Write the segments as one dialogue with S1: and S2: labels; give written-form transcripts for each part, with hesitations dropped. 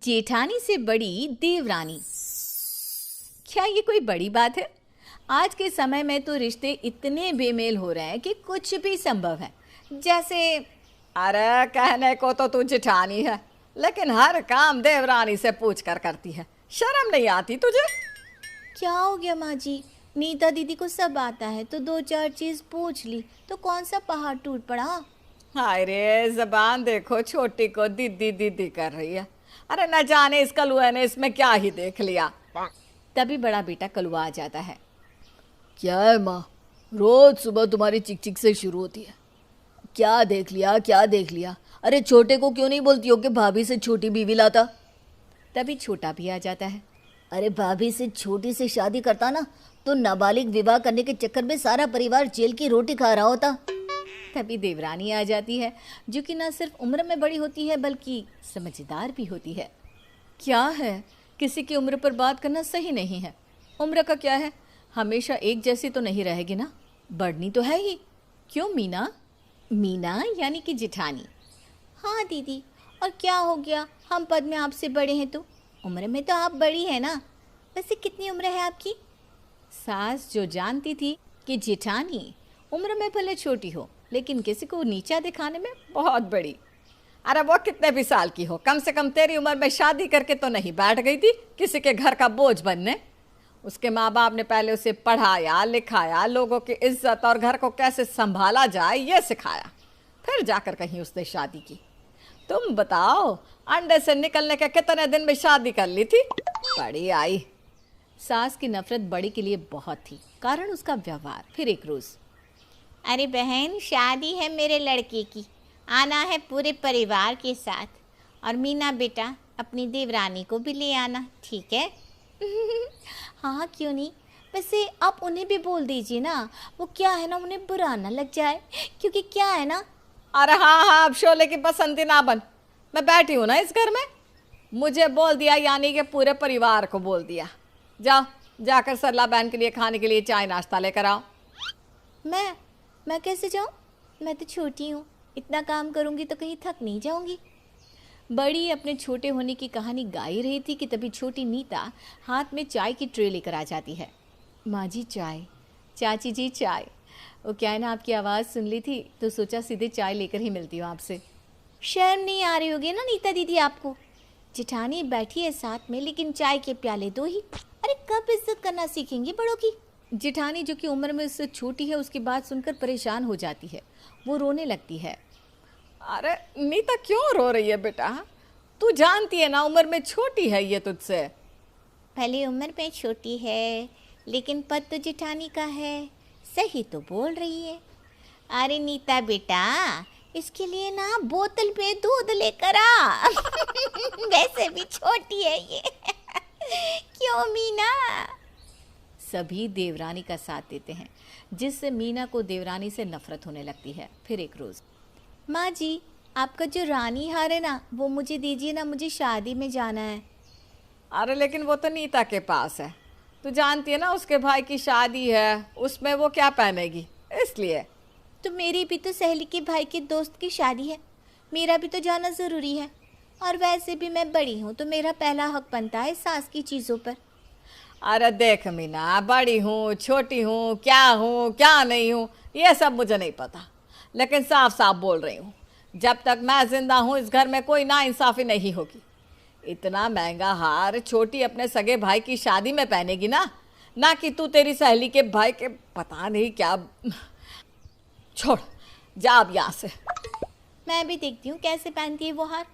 S1: जेठानी से बड़ी देवरानी। क्या ये कोई बड़ी बात है? आज के समय में तो रिश्ते इतने बेमेल हो रहे हैं कि कुछ भी संभव है। जैसे
S2: अरे कहने को तो तू जेठानी है, लेकिन हर काम देवरानी से पूछ कर करती है। शर्म नहीं आती तुझे?
S1: क्या हो गया माँ जी? नीता दीदी को सब आता है तो दो चार चीज पूछ ली तो कौन सा पहाड़ टूट पड़ा।
S2: हाय रे, जबान देखो, छोटी को दीदी दीदी कर रही है। अरे न जाने इस कलुए ने इसमें क्या ही देख लिया।
S1: तभी बड़ा बेटा कलुआ आ जाता है।
S3: क्या है माँ, रोज सुबह तुम्हारी चिक चिक से शुरू होती है। क्या देख लिया, क्या देख लिया? अरे छोटे को क्यों नहीं बोलती हो कि भाभी से छोटी बीवी लाता?
S1: तभी छोटा भी आ जाता है।
S3: अरे भाभी से छोटी से शादी करता ना तो नाबालिग विवाह करने के चक्कर में सारा परिवार जेल की रोटी खा रहा होता।
S1: तभी देवरानी आ जाती है, जो कि न सिर्फ उम्र में बड़ी होती है बल्कि समझदार भी होती है। क्या है, किसी की उम्र पर बात करना सही नहीं है। उम्र का क्या है, हमेशा एक जैसी तो नहीं रहेगी ना, बढ़नी तो है ही। क्यों मीना? मीना यानी कि जेठानी। हाँ दीदी, और क्या हो गया, हम पद में आपसे बड़े हैं तो उम्र में तो आप बड़ी है ना। वैसे कितनी उम्र है आपकी? सास जो जानती थी कि जेठानी उम्र में भले छोटी हो लेकिन किसी को नीचा दिखाने में बहुत बड़ी।
S2: अरे वो कितने भी साल की हो, कम से कम तेरी उम्र में शादी करके तो नहीं बैठ गई थी किसी के घर का बोझ बनने। उसके माँ बाप ने पहले उसे पढ़ाया लिखाया, लोगों की इज्जत और घर को कैसे संभाला जाए ये सिखाया, फिर जाकर कहीं उसने शादी की। तुम बताओ, अंडे से निकलने के कितने दिन में शादी कर ली थी? बड़ी आई।
S1: सास की नफरत बड़ी के लिए बहुत थी, कारण उसका व्यवहार। फिर एक रोज, अरे बहन, शादी है मेरे लड़के की, आना है पूरे परिवार के साथ, और मीना बेटा अपनी देवरानी को भी ले आना, ठीक है? हाँ क्यों नहीं। वैसे आप उन्हें भी बोल दीजिए ना, वो क्या है ना, उन्हें बुरा ना लग जाए, क्योंकि क्या है ना।
S2: अरे हाँ, अब शोले की पसंदी ना बन। मैं बैठी हूँ ना इस घर में, मुझे बोल दिया यानी कि पूरे परिवार को बोल दिया। जाओ, जाकर सरला बहन के लिए खाने के लिए चाय नाश्ता लेकर आओ।
S1: मैं कैसे जाऊँ? मैं तो छोटी हूँ, इतना काम करूँगी तो कहीं थक नहीं जाऊँगी। बड़ी अपने छोटे होने की कहानी गा ही रही थी कि तभी छोटी नीता हाथ में चाय की ट्रे लेकर आ जाती है। माँ जी चाय, चाची जी चाय। वो क्या है ना, आपकी आवाज़ सुन ली थी तो सोचा सीधे चाय लेकर ही मिलती हूँ आपसे। शर्म नहीं आ रही होगी ना नीता दीदी आपको? जेठानी बैठी है साथ में लेकिन चाय के प्याले दो ही। अरे कब इज्जत करना सीखेंगी बड़ों की? जेठानी जो कि उम्र में उससे छोटी है उसकी बात सुनकर परेशान हो जाती है, वो रोने लगती है।
S2: अरे नीता क्यों रो रही है बेटा? तू जानती है ना उम्र में छोटी है ये तुझसे।
S1: भले उम्र में छोटी है लेकिन पद तो जेठानी का है, सही तो बोल रही है। अरे नीता बेटा, इसके लिए ना बोतल पे दूध लेकर आ। वैसे भी छोटी है ये। क्यों मीना? सभी देवरानी का साथ देते हैं, जिससे मीना को देवरानी से नफरत होने लगती है। फिर एक रोज, माँ जी आपका जो रानी हार है ना वो मुझे दीजिए ना, मुझे शादी में जाना है।
S2: अरे लेकिन वो तो नीता के पास है, तू जानती है ना उसके भाई की शादी है, उसमें वो क्या पहनेगी, इसलिए।
S1: तो मेरी भी तो सहेली के भाई के दोस्त की शादी है, मेरा भी तो जाना ज़रूरी है। और वैसे भी मैं बड़ी हूँ तो मेरा पहला हक बनता है सास की चीज़ों पर।
S2: अरे देख मीना, बड़ी हूँ छोटी हूँ, क्या नहीं हूँ, ये सब मुझे नहीं पता, लेकिन साफ साफ बोल रही हूँ, जब तक मैं जिंदा हूँ इस घर में कोई नाइंसाफ़ी नहीं होगी। इतना महंगा हार छोटी अपने सगे भाई की शादी में पहनेगी ना कि तू तेरी सहेली के भाई के पता नहीं क्या। छोड़, जा अब यहाँ से।
S1: मैं भी देखती हूँ कैसे पहनती है वो हार।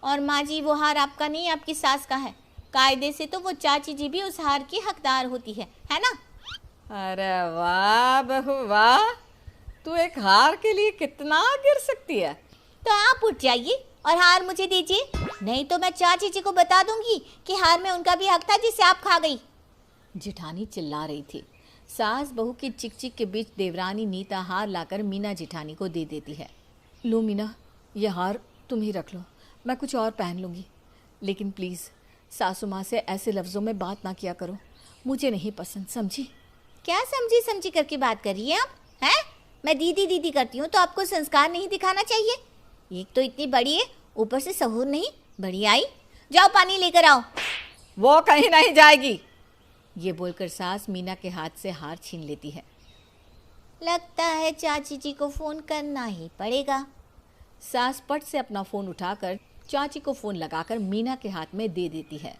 S1: और माँ जी वो हार आपका नहीं, आपकी सास का है। कायदे से तो वो चाची जी भी उस हार की हकदार होती है ना?
S2: अरे वाह बहू वाह, तू एक हार के लिए कितना गिर सकती है।
S1: तो आप उठ जाइए और हार मुझे दीजिए, नहीं तो मैं चाची जी को बता दूंगी कि हार में उनका भी हक था जिसे आप खा गई। जेठानी चिल्ला रही थी। सास बहू की चिक चिक के बीच देवरानी नीता हार लाकर मीना जेठानी को दे देती है।
S3: लो मीना, ये हार तुम ही रख लो, मैं कुछ और पहन लूँगी। लेकिन प्लीज़ सासू माँ से ऐसे लफ्ज़ों में बात ना किया करो, मुझे नहीं पसंद, समझी?
S1: क्या समझी समझी करके बात कर रही है आप? हैं? मैं दीदी दीदी करती हूँ तो आपको संस्कार नहीं दिखाना चाहिए? एक तो इतनी बड़ी है, ऊपर से सहूर नहीं, बड़ी आई। जाओ पानी लेकर आओ।
S2: वो कहीं नहीं जाएगी।
S1: ये बोलकर सास मीना के हाथ से हार छीन लेती है। लगता है चाची जी को फ़ोन करना ही पड़ेगा। सास पट से अपना फ़ोन उठाकर चाची को फ़ोन लगाकर मीना के हाथ में दे देती है।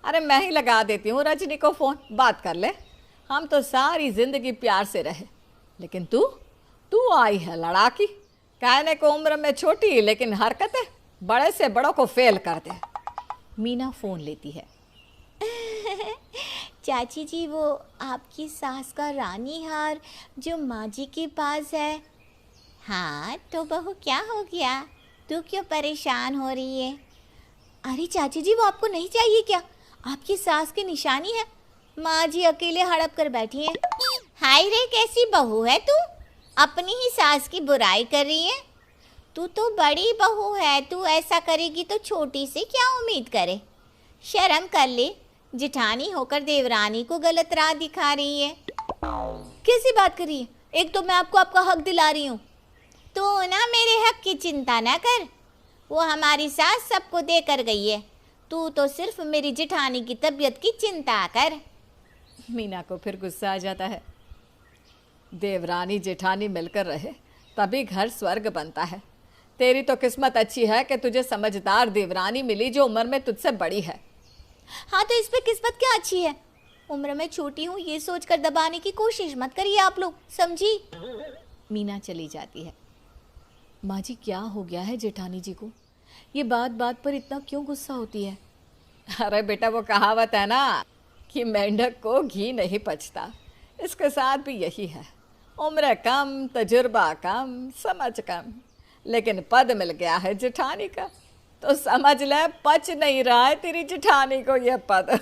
S2: अरे मैं ही लगा देती हूँ रजनी को फ़ोन, बात कर ले। हम तो सारी ज़िंदगी प्यार से रहे, लेकिन तू तू आई है लड़ाकी। कहने को उम्र में छोटी, लेकिन हरकतें बड़े से बड़ों को फेल कर दे।
S1: मीना फ़ोन लेती है। चाची जी, वो आपकी सास का रानी हार जो माँ जी के पास है। हाँ तो बहू, क्या हो गया? तू क्यों परेशान हो रही है? अरे चाची जी, वो आपको नहीं चाहिए क्या? आपकी सास की निशानी है। माँ जी अकेले हड़प कर बैठी हैं। हाय रे, कैसी बहू है तू? अपनी ही सास की बुराई कर रही है। तू तो बड़ी बहू है, तू ऐसा करेगी तो छोटी से क्या उम्मीद करे? शर्म कर ले, जिठानी होकर देवरानी को गलत राह दिखा रही है। कैसी बात कर रही है? एक तो मैं आपको आपका हक दिला रही हूँ। तू ना मेरे हक की चिंता ना कर, वो हमारी सास सबको दे कर गई है। तू तो सिर्फ मेरी जिठानी की तबीयत की चिंता कर।
S2: मीना को फिर गुस्सा आ जाता है। देवरानी जेठानी मिलकर रहे तभी घर स्वर्ग बनता है। तेरी तो किस्मत अच्छी है कि तुझे समझदार देवरानी मिली जो उम्र में तुझसे बड़ी है।
S1: हाँ तो इस पे किस्मत क्या अच्छी है? उम्र में छोटी हूँ ये सोचकर दबाने की कोशिश मत करिए आप लोग, समझी? मीना चली जाती है।
S3: माँ जी, क्या हो गया है जेठानी जी को? ये बात बात पर इतना क्यों गुस्सा होती है?
S2: अरे बेटा, वो कहावत है ना कि मेंढक को घी नहीं पचता, इसके साथ भी यही है। उम्र कम, तजुर्बा कम, समझ कम, लेकिन पद मिल गया है जेठानी का, तो समझ ले पच नहीं रहा है तेरी जेठानी को ये पद।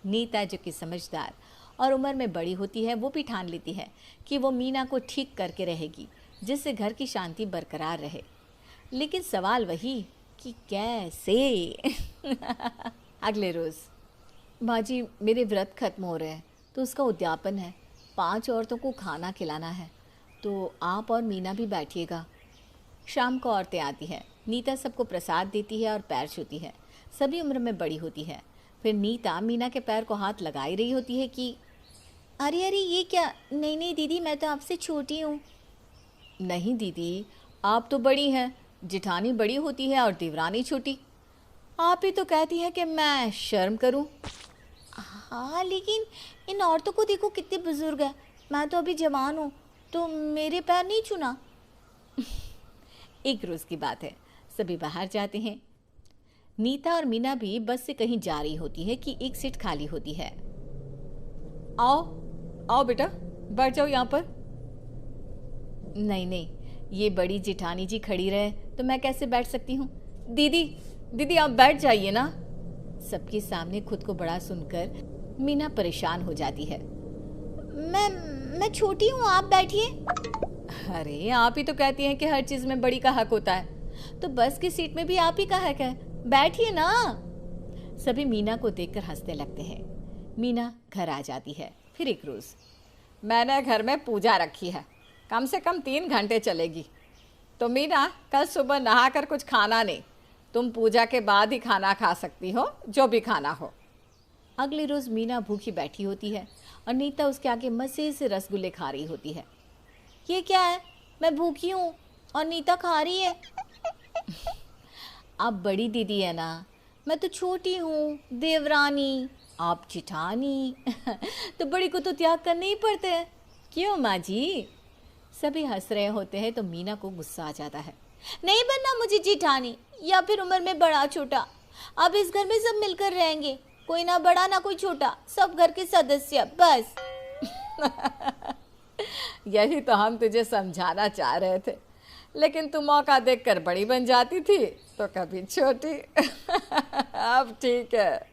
S1: नीता जो कि समझदार और उम्र में बड़ी होती है, वो भी ठान लेती है कि वो मीना को ठीक करके रहेगी, जिससे घर की शांति बरकरार रहे। लेकिन सवाल वही कि कैसे? अगले रोज़,
S3: माँ जी, मेरे व्रत खत्म हो रहे हैं तो उसका उद्यापन है। 5 औरतों को खाना खिलाना है, तो आप और मीना भी बैठिएगा।
S1: शाम को औरतें आती हैं। नीता सबको प्रसाद देती है और पैर छूती है। सभी उम्र में बड़ी होती है। फिर नीता मीना के पैर को हाथ लगा ही रही होती है कि अरे अरे, ये क्या? नहीं नहीं दीदी, मैं तो आपसे छोटी हूँ।
S3: नहीं दीदी, आप तो बड़ी हैं। जिठानी बड़ी होती है और देवरानी छोटी। आप ही तो कहती हैं कि मैं शर्म करूं।
S1: हाँ, लेकिन इन औरतों को देखो कितने बुजुर्ग हैं। मैं तो अभी जवान हूँ, तो मेरे पैर नहीं छूना। एक रोज़ की बात है, सभी बाहर जाते हैं। नीता और मीना भी बस से कहीं जा रही होती है कि एक सीट खाली होती है।
S2: आओ आओ बेटा, बैठ जाओ यहाँ पर।
S3: नहीं नहीं, ये बड़ी जिठानी जी खड़ी रहे तो मैं कैसे बैठ सकती हूँ?
S2: दीदी दीदी, आप बैठ जाइए ना।
S3: सबके सामने खुद को बड़ा सुनकर मीना परेशान हो जाती है।
S1: मैं छोटी हूँ, आप बैठिए।
S2: अरे, आप ही तो कहती हैं कि हर चीज़ में बड़ी का हक होता है।
S1: तो बस की सीट में भी आप ही का हक है, बैठिए ना।
S3: सभी मीना को देखकर हंसने लगते हैं। मीना घर आ जाती है।
S2: फिर एक रोज़, मैंने घर में पूजा रखी है, कम से कम 3 घंटे चलेगी। तो मीना, कल सुबह नहाकर कुछ खाना नहीं, तुम पूजा के बाद ही खाना खा सकती हो, जो भी खाना हो।
S3: अगले रोज़ मीना भूखी बैठी होती है और नीता उसके आगे मज़े से रसगुल्ले खा रही होती है।
S1: ये क्या है? मैं भूखी हूँ और नीता खा रही है।
S3: आप बड़ी दीदी है ना,
S1: मैं तो छोटी हूँ देवरानी।
S3: आप जिठानी। तो बड़ी को तो त्याग करने ही पड़ते हैं। क्यों माँ जी? सभी हंस रहे होते हैं तो मीना को गुस्सा आ जाता है।
S1: नहीं बनना मुझे जिठानी या फिर उम्र में बड़ा छोटा। अब इस घर में सब मिलकर रहेंगे, कोई ना बड़ा ना कोई छोटा, सब घर के सदस्य बस।
S2: यही तो हम तुझे समझाना चाह रहे थे, लेकिन तू मौका देखकर बड़ी बन जाती थी तो कभी छोटी। अब ठीक है।